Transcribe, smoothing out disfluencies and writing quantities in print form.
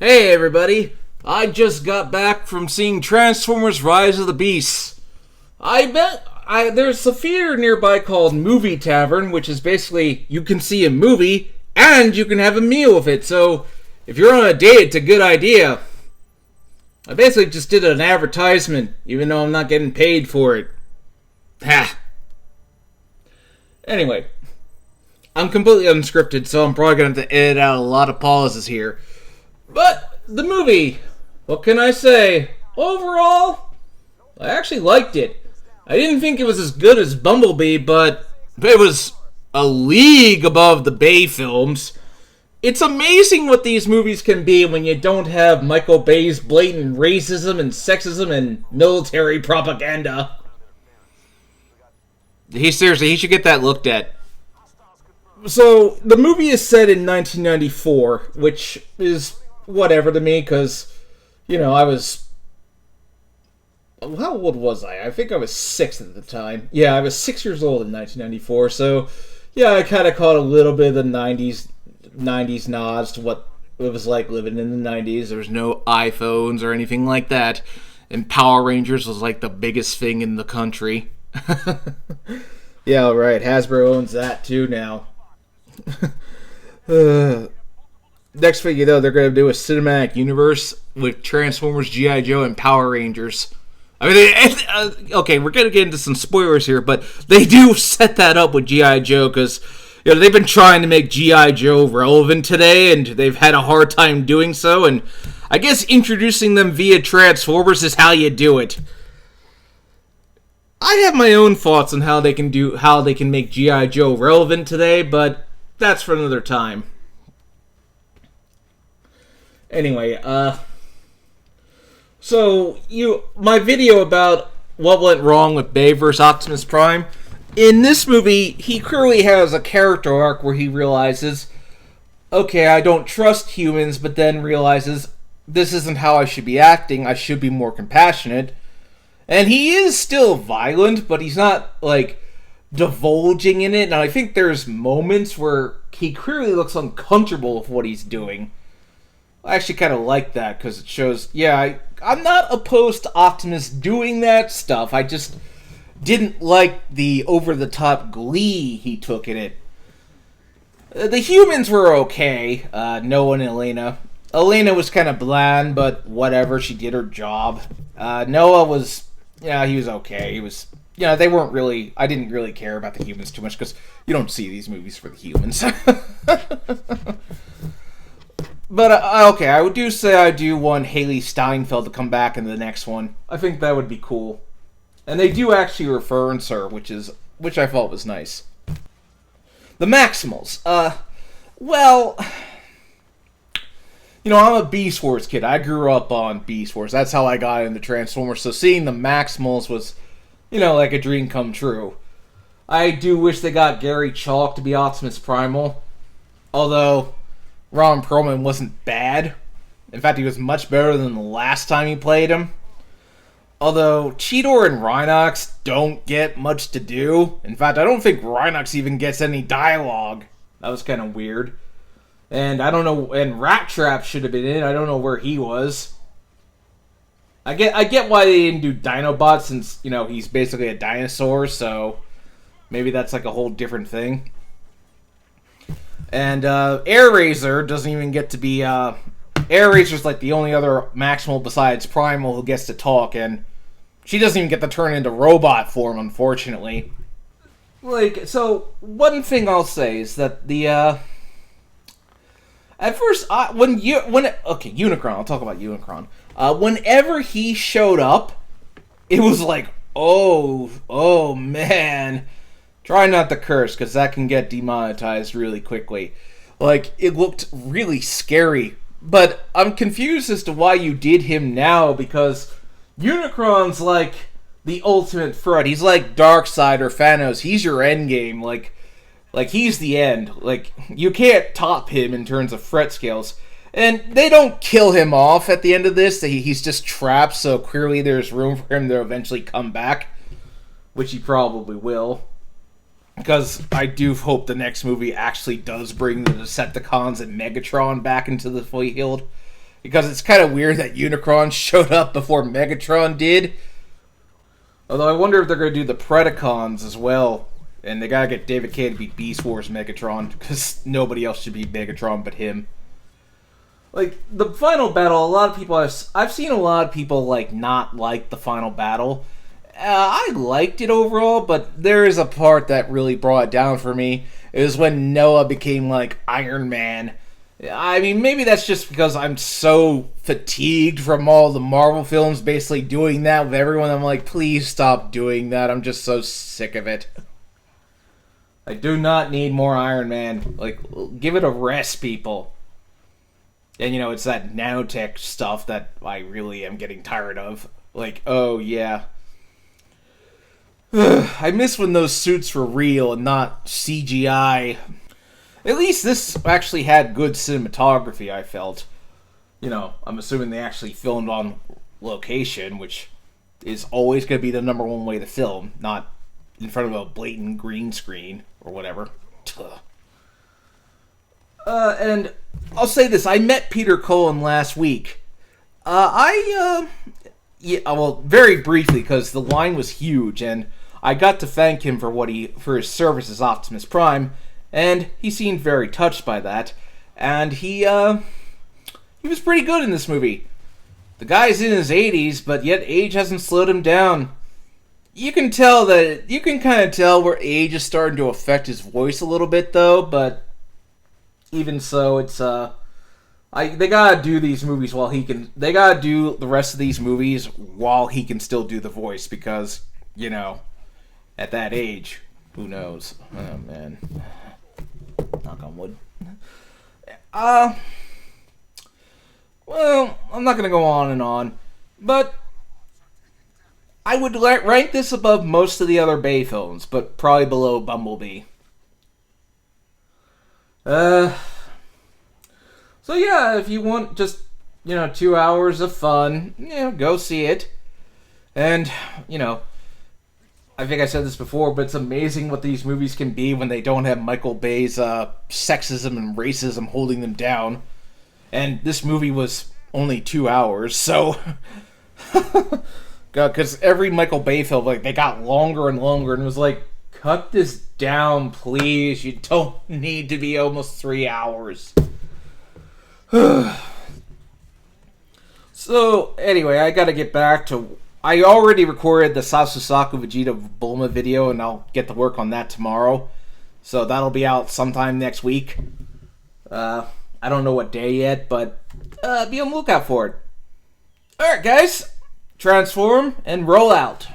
Hey everybody, I just got back from seeing Transformers Rise of the Beasts. There's a theater nearby called Movie Tavern, which is basically you can see a movie and you can have a meal with it, so if you're on a date, it's a good idea. I basically just did an advertisement, even though I'm not getting paid for it. Ha! Anyway, I'm completely unscripted, so I'm probably going to have to edit out a lot of pauses here. But the movie, what can I say? Overall, I actually liked it. I didn't think it was as good as Bumblebee, but it was a league above the Bay films. It's amazing what these movies can be when you don't have Michael Bay's blatant racism and sexism and military propaganda. He should get that looked at. So, the movie is set in 1994, which is whatever to me, because, I was... How old was I? I think I was 6 at the time. Yeah, I was 6 years old in 1994, so, yeah, I kind of caught a little bit of the 90s nods to what it was like living in the 90s. There was no iPhones or anything like that, and Power Rangers was like the biggest thing in the country. Yeah, right, Hasbro owns that too now. Next thing you know, they're going to do a cinematic universe with Transformers, G.I. Joe, and Power Rangers. I mean, okay, we're going to get into some spoilers here, but they do set that up with G.I. Joe because they've been trying to make G.I. Joe relevant today, and they've had a hard time doing so, and I guess introducing them via Transformers is how you do it. I have my own thoughts on how they can make G.I. Joe relevant today, but that's for another time. Anyway, so my video about what went wrong with Bay vs. Optimus Prime. In this movie, he clearly has a character arc where he realizes, okay, I don't trust humans, but then realizes this isn't how I should be acting. I should be more compassionate. And he is still violent, but he's not, divulging in it. And I think there's moments where he clearly looks uncomfortable with what he's doing. I actually kind of like that, because it shows, I'm not opposed to Optimus doing that stuff. I just didn't like the over-the-top glee he took in it. The humans were okay, Noah and Elena. Elena was kind of bland, but whatever, she did her job. Noah was... Yeah, he was okay. He was, they weren't really... I didn't really care about the humans too much, because you don't see these movies for the humans. But, okay, I do say I do want Haley Steinfeld to come back in the next one. I think that would be cool. And they do actually reference her, which I thought was nice. The Maximals. I'm a Beast Wars kid. I grew up on Beast Wars. That's how I got into Transformers. So seeing the Maximals was, like a dream come true. I do wish they got Gary Chalk to be Optimus Primal. Although, Ron Perlman wasn't bad. In fact, he was much better than the last time he played him. Although, Cheetor and Rhinox don't get much to do. In fact, I don't think Rhinox even gets any dialogue. That was kind of weird. And I don't know, and Rat Trap should have been in. I don't know where he was. I get why they didn't do Dinobot, since, he's basically a dinosaur, so maybe that's like a whole different thing. And Air Razor doesn't even get to be, Air Razor's like the only other Maximal besides Primal who gets to talk, and she doesn't even get to turn into robot form, unfortunately. So, one thing I'll say is that at first, Unicron, I'll talk about Unicron. Whenever he showed up, it was like, oh man. Try not to curse, because that can get demonetized really quickly. It looked really scary. But I'm confused as to why you did him now, because Unicron's like the ultimate threat. He's like Darkseid or Thanos. He's your endgame. He's the end. You can't top him in terms of threat scales. And they don't kill him off at the end of this. He's just trapped, so clearly there's room for him to eventually come back. Which he probably will. Because I do hope the next movie actually does bring the Decepticons and Megatron back into the field. because it's kind of weird that Unicron showed up before Megatron did. Although I wonder if they're going to do the Predacons as well. And they gotta get David Kaye to be Beast Wars Megatron, because nobody else should be Megatron but him. Like, the final battle, a lot of people... I've seen a lot of people, like, not like the final battle. I liked it overall, but there is a part that really brought it down for me. It was when Noah became, like, Iron Man. I mean, maybe that's just because I'm so fatigued from all the Marvel films basically doing that with everyone. I'm like, please stop doing that. I'm just so sick of it. I do not need more Iron Man. Like, give it a rest, people. And, you know, it's that nanotech stuff that I really am getting tired of. Like, oh, yeah. I miss when those suits were real and not CGI. At least this actually had good cinematography, I felt. You know, I'm assuming they actually filmed on location, which is always going to be the number one way to film, not in front of a blatant green screen or whatever. And I'll say this: I met Peter Cullen last week. Yeah, well, very briefly because the line was huge, and I got to thank him for for his service as Optimus Prime, and he seemed very touched by that. And he was pretty good in this movie. The guy's in his 80s, but yet age hasn't slowed him down. You can kind of tell where age is starting to affect his voice a little bit, though. But even so, it's they gotta do these movies while he can. They gotta do the rest of these movies while he can still do the voice, because you know, at that age, who knows? Oh man, knock on wood. Well, I'm not gonna go on and on, but I would rank this above most of the other Bay films, but probably below Bumblebee. So yeah, if you want just, 2 hours of fun, go see it. And, I think I said this before, but it's amazing what these movies can be when they don't have Michael Bay's sexism and racism holding them down. And this movie was only 2 hours, so... God, because every Michael Bay film, they got longer and longer, and it was like, cut this down, please. You don't need to be almost 3 hours. So, anyway, I gotta get back to... I already recorded the Sasusaku Vegeta Bulma video, and I'll get to work on that tomorrow. So that'll be out sometime next week. I don't know what day yet, but be on the lookout for it. Alright, guys. Transform and roll out.